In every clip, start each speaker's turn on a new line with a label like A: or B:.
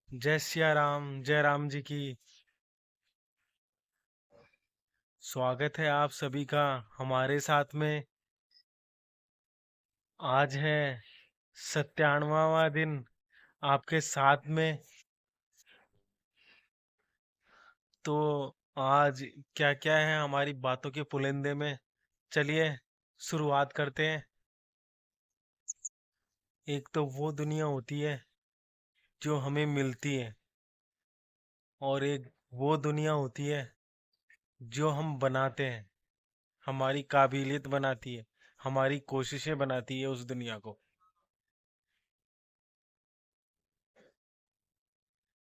A: जय सिया राम, जय राम जी की। स्वागत है आप सभी का हमारे साथ में। आज है 97वां दिन आपके साथ में। तो आज क्या क्या है हमारी बातों के पुलिंदे में, चलिए शुरुआत करते हैं। एक तो वो दुनिया होती है जो हमें मिलती है, और एक वो दुनिया होती है जो हम बनाते हैं। हमारी काबिलियत बनाती है, हमारी कोशिशें बनाती है उस दुनिया को।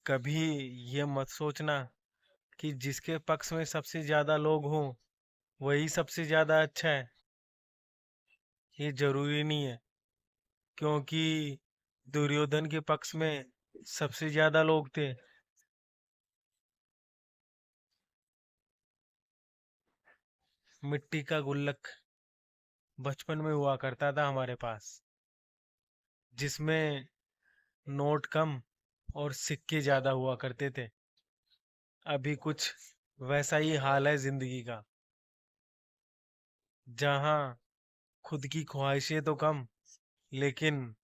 A: कभी ये मत सोचना कि जिसके पक्ष में सबसे ज्यादा लोग हों वही सबसे ज्यादा अच्छा है। ये जरूरी नहीं है, क्योंकि दुर्योधन के पक्ष में सबसे ज्यादा लोग थे। मिट्टी का गुल्लक बचपन में हुआ करता था हमारे पास, जिसमें नोट कम और सिक्के ज्यादा हुआ करते थे। अभी कुछ वैसा ही हाल है जिंदगी का, जहाँ खुद की ख्वाहिशें तो कम, लेकिन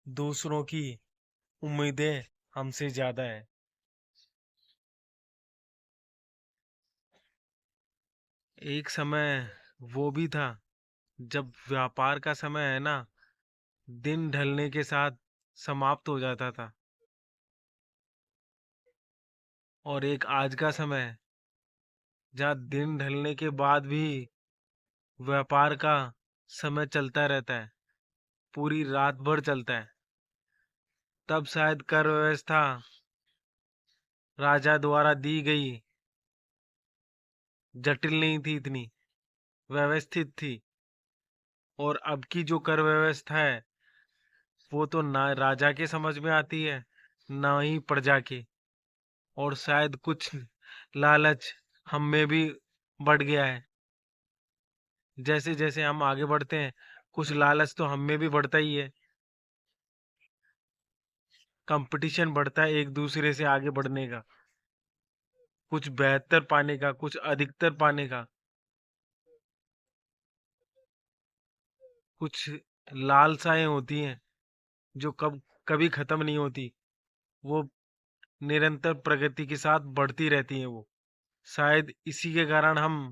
A: दूसरों की उम्मीदें हमसे ज्यादा है। एक समय वो भी था जब व्यापार का समय है ना, दिन ढलने के साथ समाप्त हो जाता था। और एक आज का समय है जहाँ दिन ढलने के बाद भी व्यापार का समय चलता रहता है, पूरी रात भर चलता है। तब शायद कर व्यवस्था राजा द्वारा दी गई जटिल नहीं थी, इतनी व्यवस्थित थी। और अब की जो कर व्यवस्था है वो तो ना राजा के समझ में आती है, ना ही प्रजा के। और शायद कुछ लालच हम में भी बढ़ गया है। जैसे जैसे हम आगे बढ़ते हैं, कुछ लालच तो हम में भी बढ़ता ही है। कंपटीशन बढ़ता है एक दूसरे से आगे बढ़ने का, कुछ बेहतर पाने का, कुछ अधिकतर पाने का। कुछ लालसाएं होती हैं जो कभी खत्म नहीं होती। वो निरंतर प्रगति के साथ बढ़ती रहती हैं वो। शायद इसी के कारण हम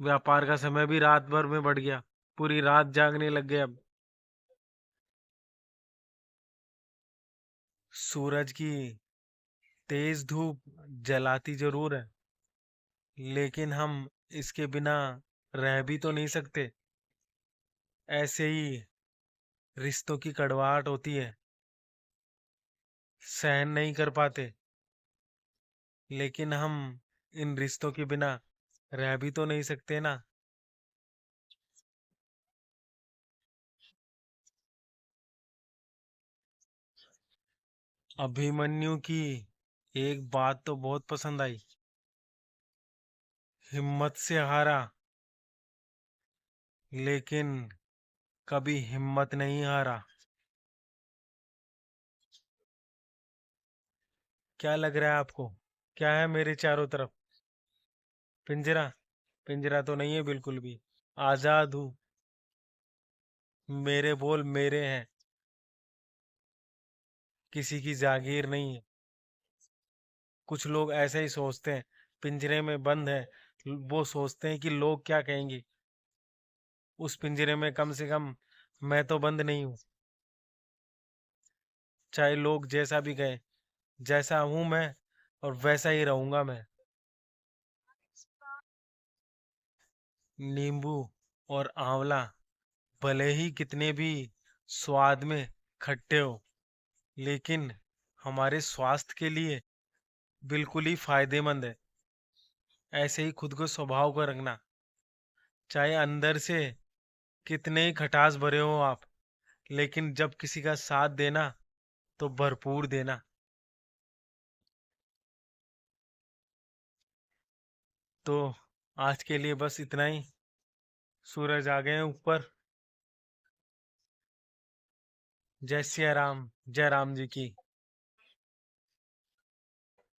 A: व्यापार का समय भी रात भर में बढ़ गया, पूरी रात जागने लग गए अब। सूरज की तेज धूप जलाती जरूर है, लेकिन हम इसके बिना रह भी तो नहीं सकते। ऐसे ही रिश्तों की कड़वाहट होती है, सहन नहीं कर पाते, लेकिन हम इन रिश्तों के बिना रह भी तो नहीं सकते ना। अभिमन्यु की एक बात तो बहुत पसंद आई, हिम्मत से हारा लेकिन कभी हिम्मत नहीं हारा। क्या लग रहा है आपको? क्या है मेरे चारों तरफ? पिंजरा? पिंजरा तो नहीं है बिल्कुल भी। आजाद हूँ, मेरे बोल मेरे हैं, किसी की जागीर नहीं है। कुछ लोग ऐसे ही सोचते हैं, पिंजरे में बंद है। वो सोचते हैं कि लोग क्या कहेंगे। उस पिंजरे में कम से कम मैं तो बंद नहीं हूँ। चाहे लोग जैसा भी कहें, जैसा हूं मैं और वैसा ही रहूंगा मैं। नींबू और आंवला भले ही कितने भी स्वाद में खट्टे हो, लेकिन हमारे स्वास्थ्य के लिए बिल्कुल ही फायदेमंद है। ऐसे ही खुद को स्वभाव को रखना, चाहे अंदर से कितने ही खटास भरे हो आप, लेकिन जब किसी का साथ देना तो भरपूर देना। तो आज के लिए बस इतना ही। सूरज आ गए हैं ऊपर। जय सिया राम, जय राम जी की।